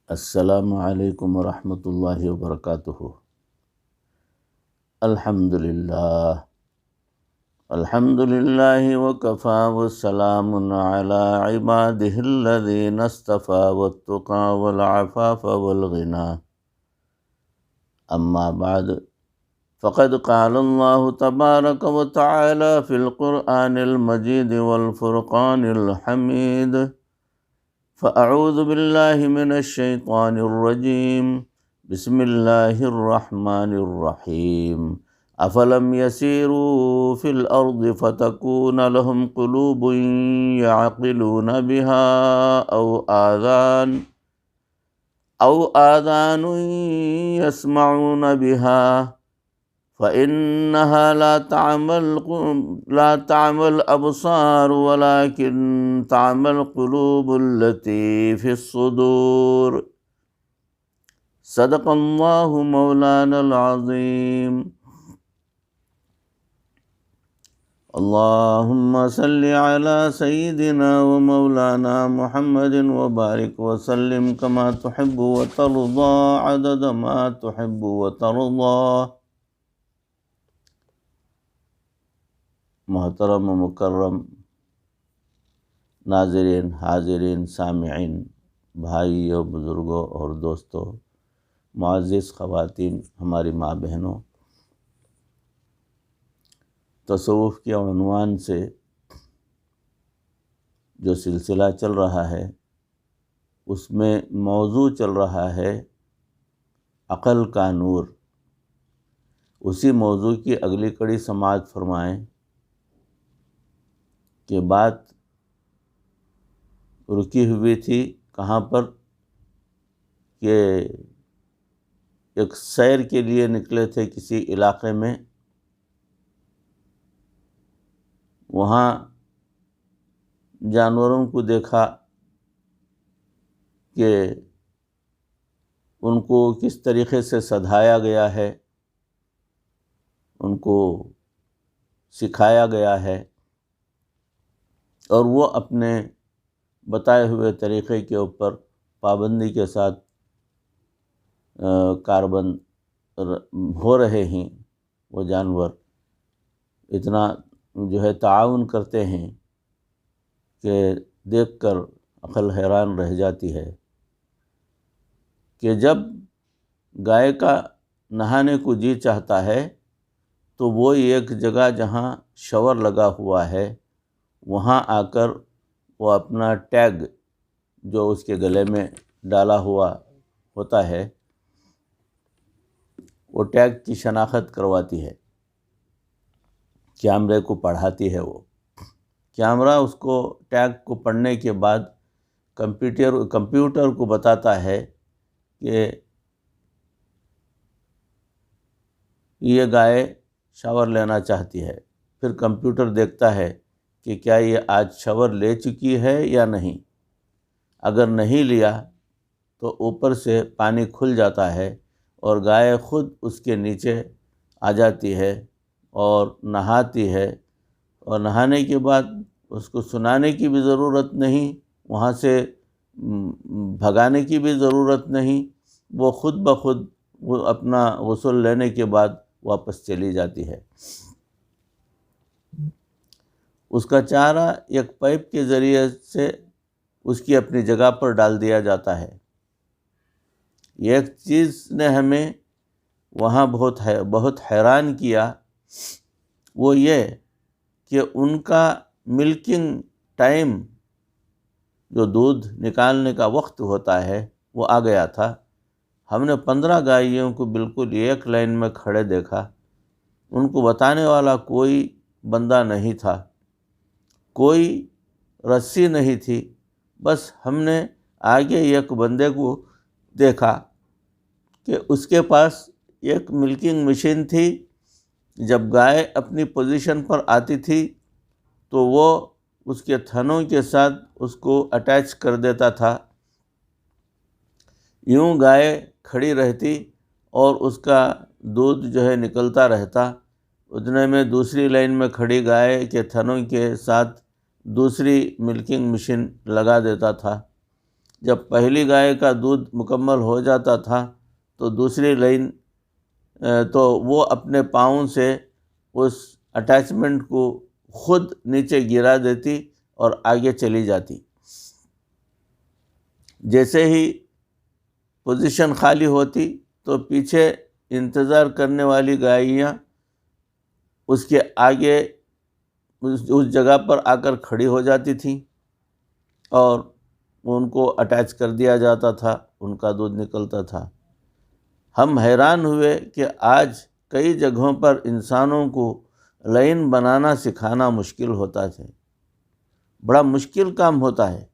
السلام علیکم ورحمۃ اللہ وبرکاتہ۔ الحمد للہ وکفیٰ والسلام علی عبادہ الذین اصطفیٰ والتقی والعفاف والغنی، اما بعد فقد قال اللہ تبارک وتعالی فی القرآن المجید والفرقان الحمید، فأعوذ باللہ من الشیطان الرجیم، بسم اللہ الرحمن الرحیم۔ افلم یسیروا فی الارض فتکون لهم قلوب یعقلون بها او آذان یسمعون بها فإنها لا تعمى الأبصار ولكن تعمى القلوب التي في الصدور، صدق اللہ مولانا العظیم۔ اللہم صل علی سیدنا و مولانا محمد وبارک وسلم کما تحب وترضى عدد ما تحب وترضى۔ محترم و مکرم ناظرین، حاضرین، سامعین، بھائیوں، بزرگوں اور دوستوں، معزز خواتین، ہماری ماں بہنوں، تصوف کے عنوان سے جو سلسلہ چل رہا ہے اس میں موضوع چل رہا ہے عقل کا نور۔ اسی موضوع کی اگلی کڑی سماعت فرمائیں کہ بات رکی ہوئی تھی کہاں پر کہ ایک سیر کے لیے نکلے تھے کسی علاقے میں، وہاں جانوروں کو دیکھا کہ ان کو کس طریقے سے سدھایا گیا ہے، ان کو سکھایا گیا ہے، اور وہ اپنے بتائے ہوئے طریقے کے اوپر پابندی کے ساتھ کاربند ہو رہے ہیں۔ وہ جانور اتنا تعاون کرتے ہیں کہ دیکھ کر عقل حیران رہ جاتی ہے کہ جب گائے کا نہانے کو جی چاہتا ہے تو وہ ایک جگہ جہاں شاور لگا ہوا ہے وہاں آ کر وہ اپنا ٹیگ جو اس کے گلے میں ڈالا ہوا ہوتا ہے وہ ٹیگ کی شناخت کرواتی ہے، کیمرے کو پڑھاتی ہے۔ وہ کیمرہ اس کو ٹیگ کو پڑھنے کے بعد کمپیوٹر کو بتاتا ہے کہ یہ گائے شاور لینا چاہتی ہے۔ پھر کمپیوٹر دیکھتا ہے کہ کیا یہ آج شاور لے چکی ہے یا نہیں۔ اگر نہیں لیا تو اوپر سے پانی کھل جاتا ہے اور گائے خود اس کے نیچے آ جاتی ہے اور نہاتی ہے، اور نہانے کے بعد اس کو سنانے کی بھی ضرورت نہیں، وہاں سے بھگانے کی بھی ضرورت نہیں، وہ خود بخود وہ اپنا غسل لینے کے بعد واپس چلی جاتی ہے۔ اس کا چارہ ایک پائپ کے ذریعے سے اس کی اپنی جگہ پر ڈال دیا جاتا ہے۔ ایک چیز نے ہمیں وہاں بہت حیران کیا، وہ یہ کہ ان کا ملکنگ ٹائم، جو دودھ نکالنے کا وقت ہوتا ہے، وہ آ گیا تھا۔ ہم نے 15 گائیوں کو بالکل ایک لائن میں کھڑے دیکھا۔ ان کو بتانے والا کوئی بندہ نہیں تھا، کوئی رسی نہیں تھی، بس ہم نے آگے ایک بندے کو دیکھا کہ اس کے پاس ایک ملکنگ مشین تھی۔ جب گائے اپنی پوزیشن پر آتی تھی تو وہ اس کے تھنوں کے ساتھ اس کو اٹیچ کر دیتا تھا۔ یوں گائے کھڑی رہتی اور اس کا دودھ نکلتا رہتا۔ اتنے میں دوسری لائن میں کھڑی گائے کے تھنوں کے ساتھ دوسری ملکنگ مشین لگا دیتا تھا۔ جب پہلی گائے کا دودھ مکمل ہو جاتا تھا تو دوسری لائن تو وہ اپنے پاؤں سے اس اٹیچمنٹ کو خود نیچے گرا دیتی اور آگے چلی جاتی۔ جیسے ہی پوزیشن خالی ہوتی تو پیچھے انتظار کرنے والی گائیاں اس کے آگے اس جگہ پر آ کر کھڑی ہو جاتی تھیں اور ان کو اٹیچ کر دیا جاتا تھا، ان کا دودھ نکلتا تھا۔ ہم حیران ہوئے کہ آج کئی جگہوں پر انسانوں کو لائن بنانا سکھانا مشکل ہوتا ہے، بڑا مشکل کام ہوتا ہے،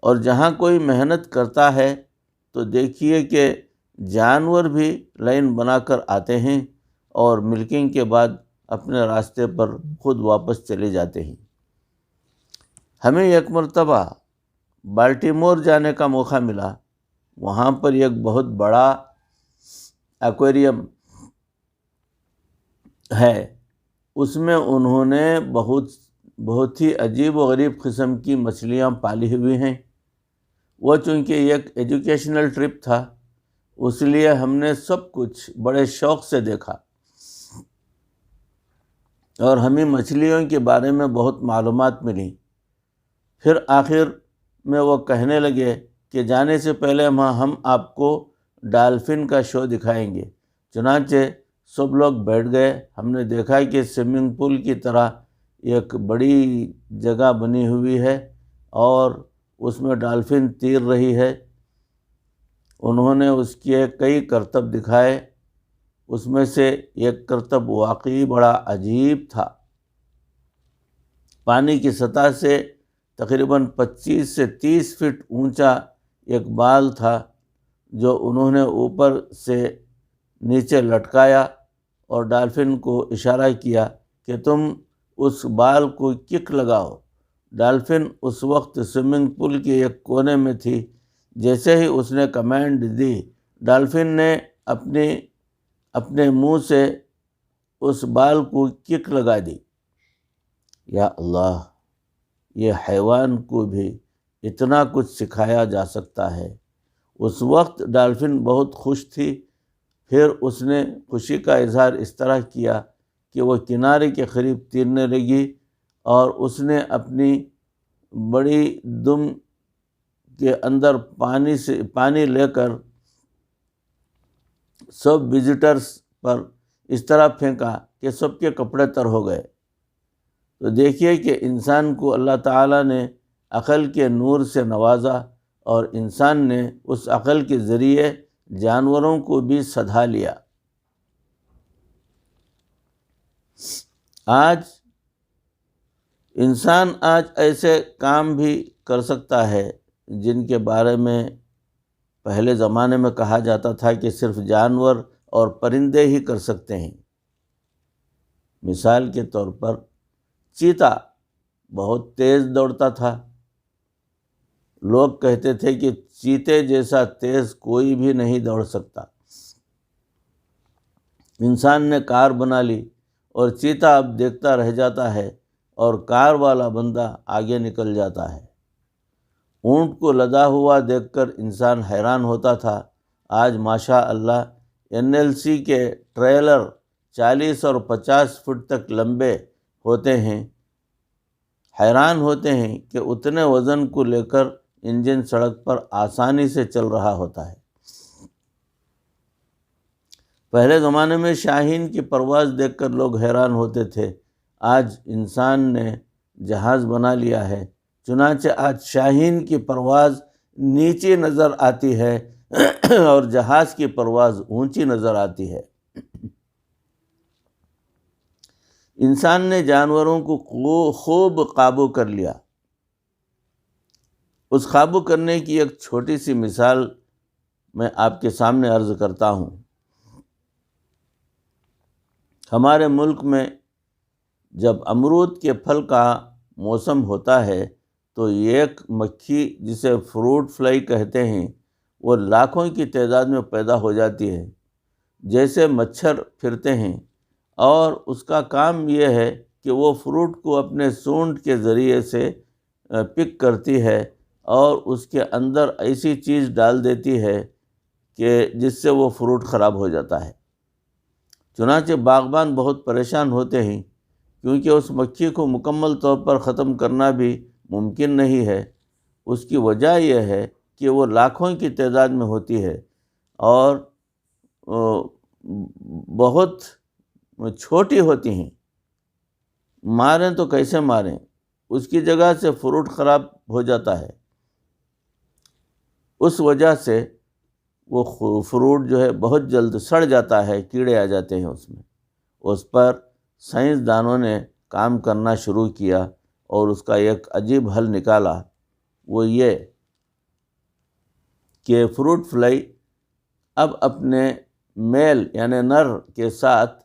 اور جہاں کوئی محنت کرتا ہے تو دیکھیے کہ جانور بھی لائن بنا کر آتے ہیں اور ملکنگ کے بعد اپنے راستے پر خود واپس چلے جاتے ہیں۔ ہمیں ایک مرتبہ بالٹیمور جانے کا موقع ملا۔ وہاں پر ایک بہت بڑا ایکویریم ہے، اس میں انہوں نے بہت ہی عجیب و غریب قسم کی مچھلیاں پالی ہوئی ہیں۔ وہ چونکہ ایک ایجوکیشنل ٹرپ تھا، اس لیے ہم نے سب کچھ بڑے شوق سے دیکھا اور ہمیں مچھلیوں کے بارے میں بہت معلومات ملی۔ پھر آخر میں وہ کہنے لگے کہ جانے سے پہلے ہم آپ کو ڈالفن کا شو دکھائیں گے۔ چنانچہ سب لوگ بیٹھ گئے۔ ہم نے دیکھا کہ سوئمنگ پول کی طرح ایک بڑی جگہ بنی ہوئی ہے اور اس میں ڈالفن تیر رہی ہے۔ انہوں نے اس کے کئی کرتب دکھائے، اس میں سے ایک کرتب واقعی بڑا عجیب تھا۔ پانی کی سطح سے تقریباً 25 سے 30 فٹ اونچا ایک بال تھا جو انہوں نے اوپر سے نیچے لٹکایا اور ڈالفن کو اشارہ کیا کہ تم اس بال کو کک لگاؤ۔ ڈالفن اس وقت سوئمنگ پول کے ایک کونے میں تھی۔ جیسے ہی اس نے کمانڈ دی، ڈالفن نے اپنے منہ سے اس بال کو کک لگا دی۔ یا اللہ، یہ حیوان کو بھی اتنا کچھ سکھایا جا سکتا ہے۔ اس وقت ڈالفن بہت خوش تھی۔ پھر اس نے خوشی کا اظہار اس طرح کیا کہ وہ کنارے کے قریب تیرنے لگی اور اس نے اپنی بڑی دم کے اندر پانی لے کر سب وزٹرز پر اس طرح پھینکا کہ سب کے کپڑے تر ہو گئے۔ تو دیکھیے کہ انسان کو اللہ تعالیٰ نے عقل کے نور سے نوازا اور انسان نے اس عقل کے ذریعے جانوروں کو بھی سدھا لیا۔ انسان آج ایسے کام بھی کر سکتا ہے جن کے بارے میں پہلے زمانے میں کہا جاتا تھا کہ صرف جانور اور پرندے ہی کر سکتے ہیں۔ مثال کے طور پر چیتا بہت تیز دوڑتا تھا۔ لوگ کہتے تھے کہ چیتے جیسا تیز کوئی بھی نہیں دوڑ سکتا۔ انسان نے کار بنا لی اور چیتا اب دیکھتا رہ جاتا ہے اور کار والا بندہ آگے نکل جاتا ہے۔ اونٹ کو لدا ہوا دیکھ کر انسان حیران ہوتا تھا۔ آج ماشاء اللہ NLC کے ٹریلر 40 اور 50 فٹ تک لمبے ہوتے ہیں۔ حیران ہوتے ہیں کہ اتنے وزن کو لے کر انجن سڑک پر آسانی سے چل رہا ہوتا ہے۔ پہلے زمانے میں شاہین کی پرواز دیکھ کر لوگ حیران ہوتے تھے۔ آج انسان نے جہاز بنا لیا ہے، چنانچہ آج شاہین کی پرواز نیچی نظر آتی ہے اور جہاز کی پرواز اونچی نظر آتی ہے۔ انسان نے جانوروں کو خوب قابو کر لیا۔ اس قابو کرنے کی ایک چھوٹی سی مثال میں آپ کے سامنے عرض کرتا ہوں۔ ہمارے ملک میں جب امرود کے پھل کا موسم ہوتا ہے تو ایک مکھی جسے فروٹ فلائی کہتے ہیں وہ لاکھوں کی تعداد میں پیدا ہو جاتی ہے۔ جیسے مچھر پھرتے ہیں، اور اس کا کام یہ ہے کہ وہ فروٹ کو اپنے سونڈ کے ذریعے سے پک کرتی ہے اور اس کے اندر ایسی چیز ڈال دیتی ہے کہ جس سے وہ فروٹ خراب ہو جاتا ہے۔ چنانچہ باغبان بہت پریشان ہوتے ہیں، کیونکہ اس مکھی کو مکمل طور پر ختم کرنا بھی ممکن نہیں ہے۔ اس کی وجہ یہ ہے کہ وہ لاکھوں کی تعداد میں ہوتی ہے اور بہت چھوٹی ہوتی ہیں۔ ماریں تو کیسے ماریں، اس کی جگہ سے فروٹ خراب ہو جاتا ہے۔ اس وجہ سے وہ فروٹ جو ہے بہت جلد سڑ جاتا ہے، کیڑے آ جاتے ہیں اس میں۔ اس پر سائنسدانوں نے کام کرنا شروع کیا اور اس کا ایک عجیب حل نکالا، وہ یہ کہ فروٹ فلائی اب اپنے میل یعنی نر کے ساتھ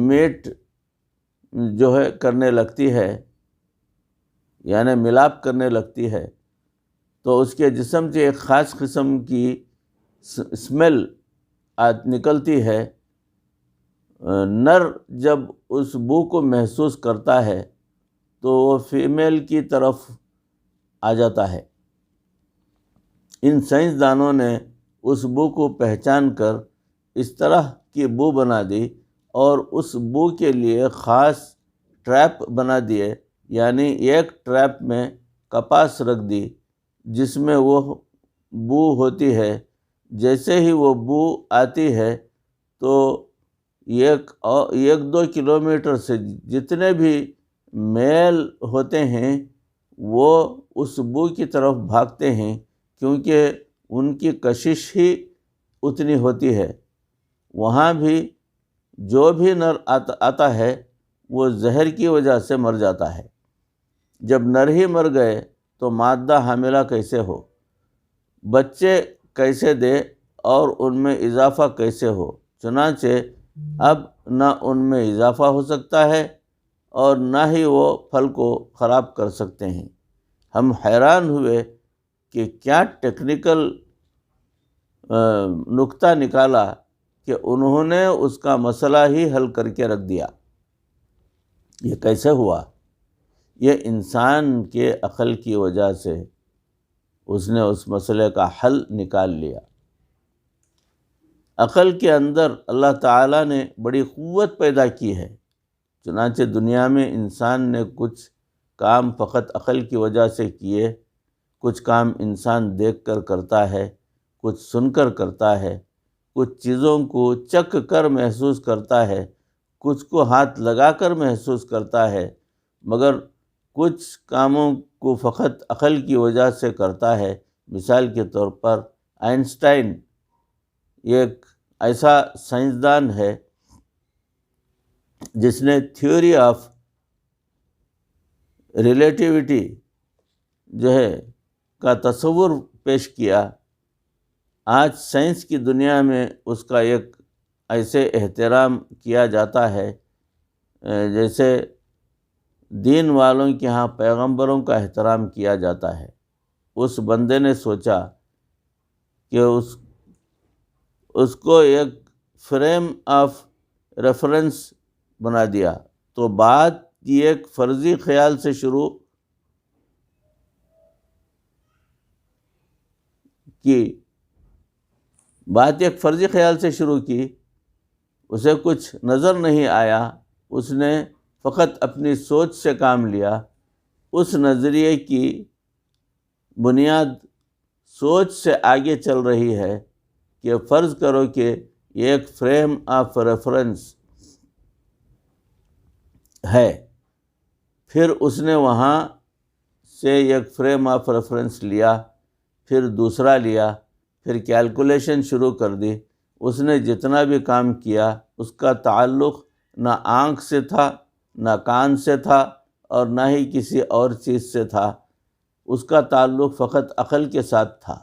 میٹ جو ہے کرنے لگتی ہے، یعنی ملاپ کرنے لگتی ہے، تو اس کے جسم سے ایک خاص قسم کی اسمیل نکلتی ہے۔ نر جب اس بو کو محسوس کرتا ہے تو وہ فیمیل کی طرف آ جاتا ہے۔ ان سائنسدانوں نے اس بو کو پہچان کر اس طرح کی بو بنا دی اور اس بو کے لیے خاص ٹریپ بنا دیے، یعنی ایک ٹریپ میں کپاس رکھ دی جس میں وہ بو ہوتی ہے۔ جیسے ہی وہ بو آتی ہے تو 1-2 کلومیٹر سے جتنے بھی میل ہوتے ہیں وہ اس بو کی طرف بھاگتے ہیں، کیونکہ ان کی کشش ہی اتنی ہوتی ہے۔ وہاں بھی جو بھی نر آتا ہے وہ زہر کی وجہ سے مر جاتا ہے۔ جب نر ہی مر گئے تو مادہ حاملہ کیسے ہو، بچے کیسے دے اور ان میں اضافہ کیسے ہو؟ چنانچہ اب نہ ان میں اضافہ ہو سکتا ہے اور نہ ہی وہ پھل کو خراب کر سکتے ہیں۔ ہم حیران ہوئے کہ کیا ٹیکنیکل نکتہ نکالا کہ انہوں نے اس کا مسئلہ ہی حل کر کے رکھ دیا۔ یہ کیسے ہوا؟ یہ انسان کے عقل کی وجہ سے اس نے اس مسئلے کا حل نکال لیا۔ عقل کے اندر اللہ تعالیٰ نے بڑی قوت پیدا کی ہے، چنانچہ دنیا میں انسان نے کچھ کام فقط عقل کی وجہ سے کیے، کچھ کام انسان دیکھ کر کرتا ہے، کچھ سن کر کرتا ہے، کچھ چیزوں کو چکھ کر محسوس کرتا ہے، کچھ کو ہاتھ لگا کر محسوس کرتا ہے، مگر کچھ کاموں کو فقط عقل کی وجہ سے کرتا ہے۔ مثال کے طور پر آئنسٹائن ایک ایسا سائنسدان ہے جس نے تھیوری آف ریلیٹیوٹی جو ہے کا تصور پیش کیا۔ آج سائنس کی دنیا میں اس کا ایک ایسے احترام کیا جاتا ہے جیسے دین والوں کے ہاں پیغمبروں کا احترام کیا جاتا ہے۔ اس بندے نے سوچا کہ اس کو ایک فریم آف ریفرنس بنا دیا، تو بات کی ایک فرضی خیال سے شروع کی، اسے کچھ نظر نہیں آیا، اس نے فقط اپنی سوچ سے کام لیا۔ اس نظریے کی بنیاد سوچ سے آگے چل رہی ہے کہ فرض کرو کہ ایک فریم آف ریفرنس ہے، پھر اس نے وہاں سے ایک فریم آف ریفرنس لیا، پھر دوسرا لیا، پھر کیلکولیشن شروع کر دی۔ اس نے جتنا بھی کام کیا اس کا تعلق نہ آنکھ سے تھا، نہ کان سے تھا، اور نہ ہی کسی اور چیز سے تھا، اس کا تعلق فقط عقل کے ساتھ تھا۔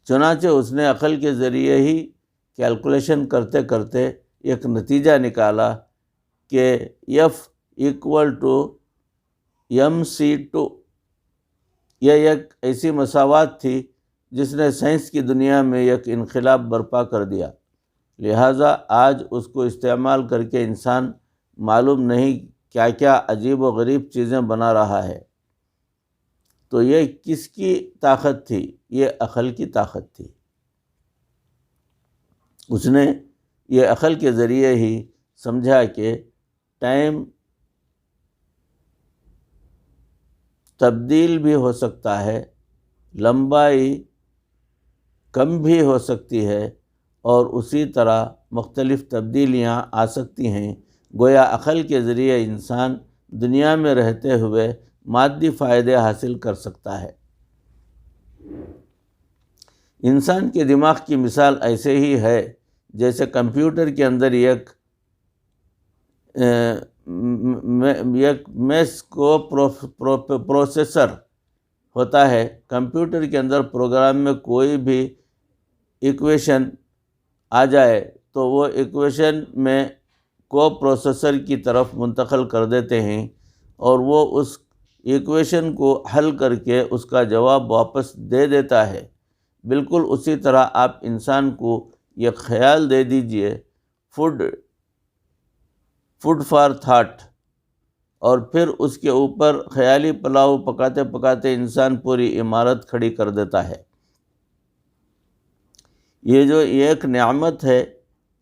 چنانچہ اس نے عقل کے ذریعے ہی کیلکولیشن کرتے کرتے ایک نتیجہ نکالا کہ F=mc²۔ یہ ایک ایسی مساوات تھی جس نے سائنس کی دنیا میں ایک انقلاب برپا کر دیا۔ لہٰذا آج اس کو استعمال کر کے انسان معلوم نہیں کیا کیا عجیب و غریب چیزیں بنا رہا ہے۔ تو یہ کس کی طاقت تھی؟ یہ عقل کی طاقت تھی۔ اس نے یہ عقل کے ذریعے ہی سمجھا کہ ٹائم تبدیل بھی ہو سکتا ہے، لمبائی کم بھی ہو سکتی ہے، اور اسی طرح مختلف تبدیلیاں آ سکتی ہیں۔ گویا عقل کے ذریعے انسان دنیا میں رہتے ہوئے مادی فائدے حاصل کر سکتا ہے۔ انسان کے دماغ کی مثال ایسے ہی ہے جیسے کمپیوٹر کے اندر ایک میس کو پروسیسر ہوتا ہے۔ کمپیوٹر کے اندر پروگرام میں کوئی بھی ایکویشن آ جائے تو وہ ایکویشن میں کو پروسیسر کی طرف منتقل کر دیتے ہیں، اور وہ اس ایکویشن کو حل کر کے اس کا جواب واپس دے دیتا ہے۔ بالکل اسی طرح آپ انسان کو یہ خیال دے دیجئے، فوڈ فار تھاٹ، اور پھر اس کے اوپر خیالی پلاؤ پکاتے پکاتے انسان پوری عمارت کھڑی کر دیتا ہے۔ یہ جو ایک نعمت ہے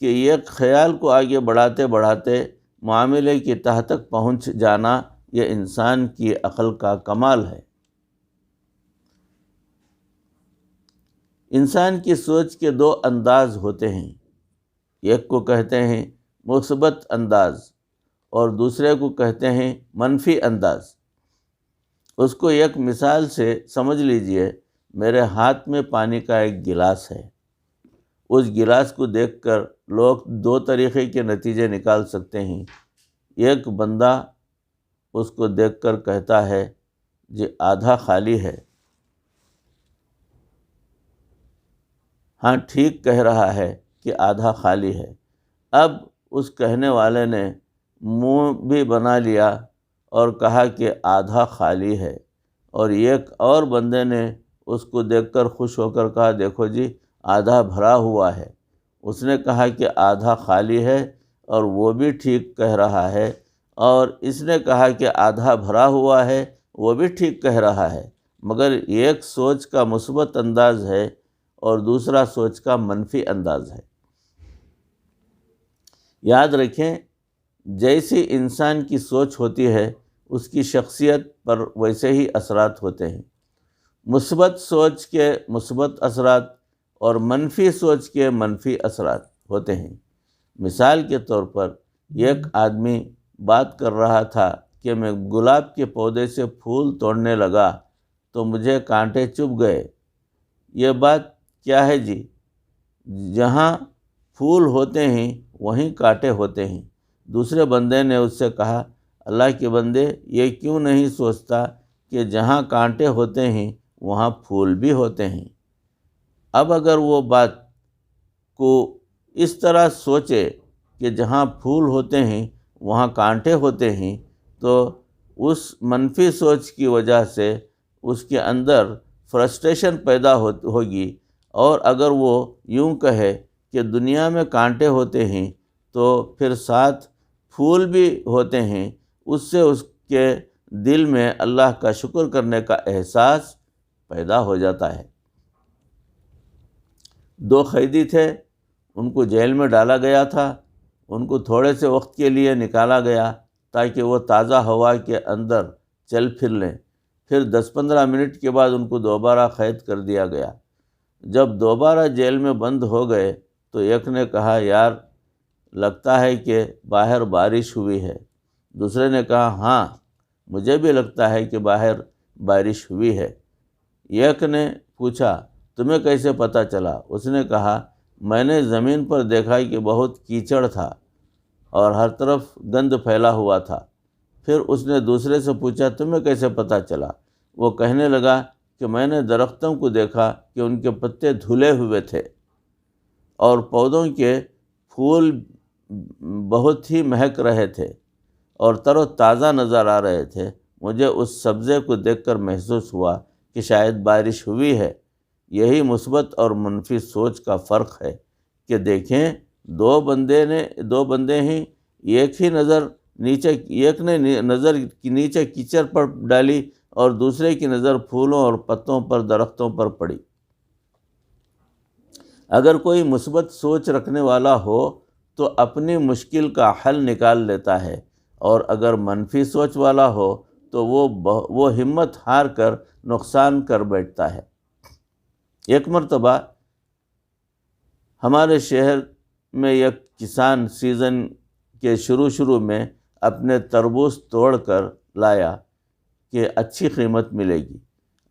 کہ ایک خیال کو آگے بڑھاتے بڑھاتے معاملے کی تہ تک پہنچ جانا، یہ انسان کی عقل کا کمال ہے۔ انسان کی سوچ کے دو انداز ہوتے ہیں، ایک کو کہتے ہیں مثبت انداز اور دوسرے کو کہتے ہیں منفی انداز۔ اس کو ایک مثال سے سمجھ لیجئے۔ میرے ہاتھ میں پانی کا ایک گلاس ہے۔ اس گلاس کو دیکھ کر لوگ دو طریقے کے نتیجے نکال سکتے ہیں۔ ایک بندہ اس کو دیکھ کر کہتا ہے جی آدھا خالی ہے، ہاں ٹھیک کہہ رہا ہے کہ آدھا خالی ہے۔ اب اس کہنے والے نے منہ بھی بنا لیا اور کہا کہ آدھا خالی ہے، اور ایک اور بندے نے اس کو دیکھ کر خوش ہو کر کہا دیکھو جی آدھا بھرا ہوا ہے۔ اس نے کہا کہ آدھا خالی ہے، اور وہ بھی ٹھیک کہہ رہا ہے، اور اس نے کہا کہ آدھا بھرا ہوا ہے، وہ بھی ٹھیک کہہ رہا ہے، مگر ایک سوچ کا مثبت انداز ہے اور دوسرا سوچ کا منفی انداز ہے۔ یاد رکھیں، جیسی انسان کی سوچ ہوتی ہے اس کی شخصیت پر ویسے ہی اثرات ہوتے ہیں۔ مثبت سوچ کے مثبت اثرات اور منفی سوچ کے منفی اثرات ہوتے ہیں۔ مثال کے طور پر ایک آدمی بات کر رہا تھا کہ میں گلاب کے پودے سے پھول توڑنے لگا تو مجھے کانٹے چبھ گئے۔ یہ بات کیا ہے جی؟ جہاں پھول ہوتے ہیں وہیں کانٹے ہوتے ہیں۔ دوسرے بندے نے اس سے کہا اللہ کے بندے، یہ کیوں نہیں سوچتا کہ جہاں کانٹے ہوتے ہیں وہاں پھول بھی ہوتے ہیں؟ اب اگر وہ بات کو اس طرح سوچے کہ جہاں پھول ہوتے ہیں وہاں کانٹے ہوتے ہیں، تو اس منفی سوچ کی وجہ سے اس کے اندر فرسٹریشن پیدا ہوگی، اور اگر وہ یوں کہے کہ دنیا میں کانٹے ہوتے ہیں تو پھر ساتھ پھول بھی ہوتے ہیں، اس سے اس کے دل میں اللہ کا شکر کرنے کا احساس پیدا ہو جاتا ہے۔ دو قیدی تھے، ان کو جیل میں ڈالا گیا تھا۔ ان کو تھوڑے سے وقت کے لیے نکالا گیا تاکہ وہ تازہ ہوا کے اندر چل پھر لیں۔ پھر 10-15 منٹ کے بعد ان کو دوبارہ قید کر دیا گیا۔ جب دوبارہ جیل میں بند ہو گئے تو ایک نے کہا یار لگتا ہے کہ باہر بارش ہوئی ہے۔ دوسرے نے کہا ہاں مجھے بھی لگتا ہے کہ باہر بارش ہوئی ہے۔ ایک نے پوچھا تمہیں کیسے پتہ چلا؟ اس نے کہا میں نے زمین پر دیکھا کہ بہت کیچڑ تھا اور ہر طرف گند پھیلا ہوا تھا۔ پھر اس نے دوسرے سے پوچھا تمہیں کیسے پتہ چلا؟ وہ کہنے لگا کہ میں نے درختوں کو دیکھا کہ ان کے پتے دھلے ہوئے تھے اور پودوں کے پھول بہت ہی مہک رہے تھے اور تر و تازہ نظر آ رہے تھے۔ مجھے اس سبزے کو دیکھ کر محسوس ہوا کہ شاید بارش ہوئی ہے۔ یہی مثبت اور منفی سوچ کا فرق ہے کہ دیکھیں دو بندے ہیں، ایک نے نظر نیچے کیچڑ پر ڈالی، اور دوسرے کی نظر پھولوں اور پتوں پر، درختوں پر پڑی۔ اگر کوئی مثبت سوچ رکھنے والا ہو تو اپنی مشکل کا حل نکال لیتا ہے، اور اگر منفی سوچ والا ہو تو وہ ہمت ہار کر نقصان کر بیٹھتا ہے۔ ایک مرتبہ ہمارے شہر میں ایک کسان سیزن کے شروع میں اپنے تربوز توڑ کر لایا کہ اچھی قیمت ملے گی۔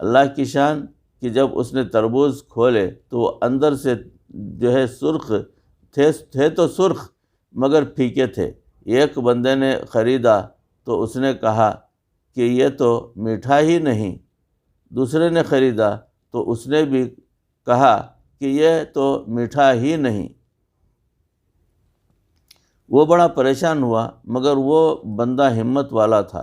اللہ کی شان کہ جب اس نے تربوز کھولے تو وہ اندر سے جو ہے سرخ تھے تو سرخ مگر پھیکے تھے۔ ایک بندے نے خریدا تو اس نے کہا کہ یہ تو میٹھا ہی نہیں۔ دوسرے نے خریدا تو اس نے بھی کہا کہ یہ تو میٹھا ہی نہیں۔ وہ بڑا پریشان ہوا، مگر وہ بندہ ہمت والا تھا۔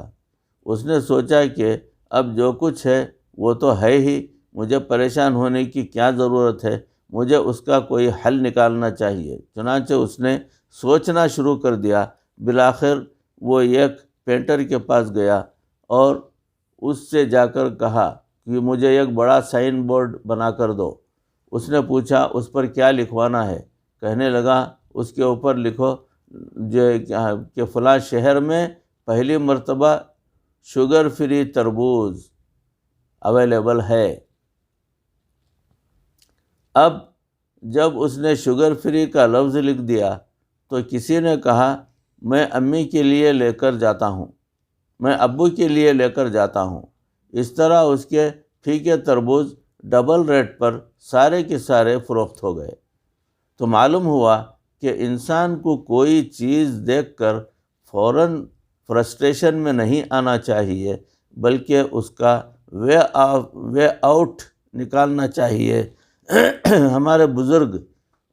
اس نے سوچا کہ اب جو کچھ ہے وہ تو ہے ہی، مجھے پریشان ہونے کی کیا ضرورت ہے، مجھے اس کا کوئی حل نکالنا چاہیے۔ چنانچہ اس نے سوچنا شروع کر دیا۔ بالآخر وہ ایک پینٹر کے پاس گیا اور اس سے جا کر کہا کہ مجھے ایک بڑا سائن بورڈ بنا کر دو۔ اس نے پوچھا اس پر کیا لکھوانا ہے؟ کہنے لگا اس کے اوپر لکھو کہ فلاں شہر میں پہلی مرتبہ شوگر فری تربوز اویلیبل ہے۔ اب جب اس نے شوگر فری کا لفظ لکھ دیا تو کسی نے کہا میں امی کے لیے لے کر جاتا ہوں، میں ابو کے لیے لے کر جاتا ہوں۔ اس طرح اس کے پھیکے تربوز ڈبل ریٹ پر سارے کے سارے فروخت ہو گئے۔ تو معلوم ہوا کہ انسان کو کوئی چیز دیکھ کر فوراً فرسٹریشن میں نہیں آنا چاہیے، بلکہ اس کا وے آؤٹ نکالنا چاہیے۔ ہمارے بزرگ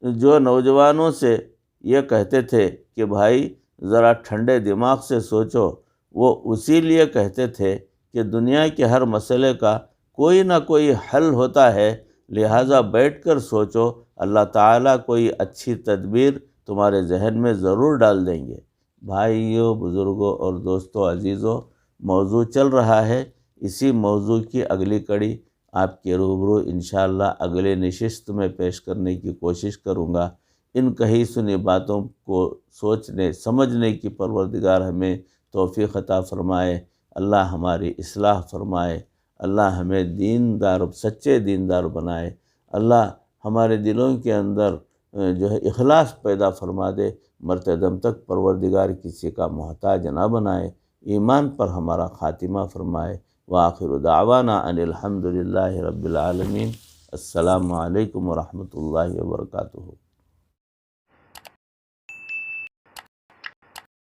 جو نوجوانوں سے یہ کہتے تھے کہ بھائی ذرا ٹھنڈے دماغ سے سوچو، وہ اسی لیے کہتے تھے کہ دنیا کے ہر مسئلے کا کوئی نہ کوئی حل ہوتا ہے، لہٰذا بیٹھ کر سوچو، اللہ تعالیٰ کوئی اچھی تدبیر تمہارے ذہن میں ضرور ڈال دیں گے۔ بھائیوں، بزرگوں اور دوستوں عزیزوں، موضوع چل رہا ہے، اسی موضوع کی اگلی کڑی آپ کے روبرو انشاءاللہ اگلے نشست میں پیش کرنے کی کوشش کروں گا۔ ان کہی سنی باتوں کو سوچنے سمجھنے کی پروردگار ہمیں توفیق عطا فرمائے، اللہ ہماری اصلاح فرمائے، اللہ ہمیں سچے دیندار بنائے، اللہ ہمارے دلوں کے اندر جو ہے اخلاص پیدا فرما دے، مرتے دم تک پروردگار کسی کا محتاج نہ بنائے، ایمان پر ہمارا خاتمہ فرمائے۔ وآخر دعوانا ان الحمد للہ رب العالمین۔ السلام علیکم ورحمۃ اللہ وبرکاتہ۔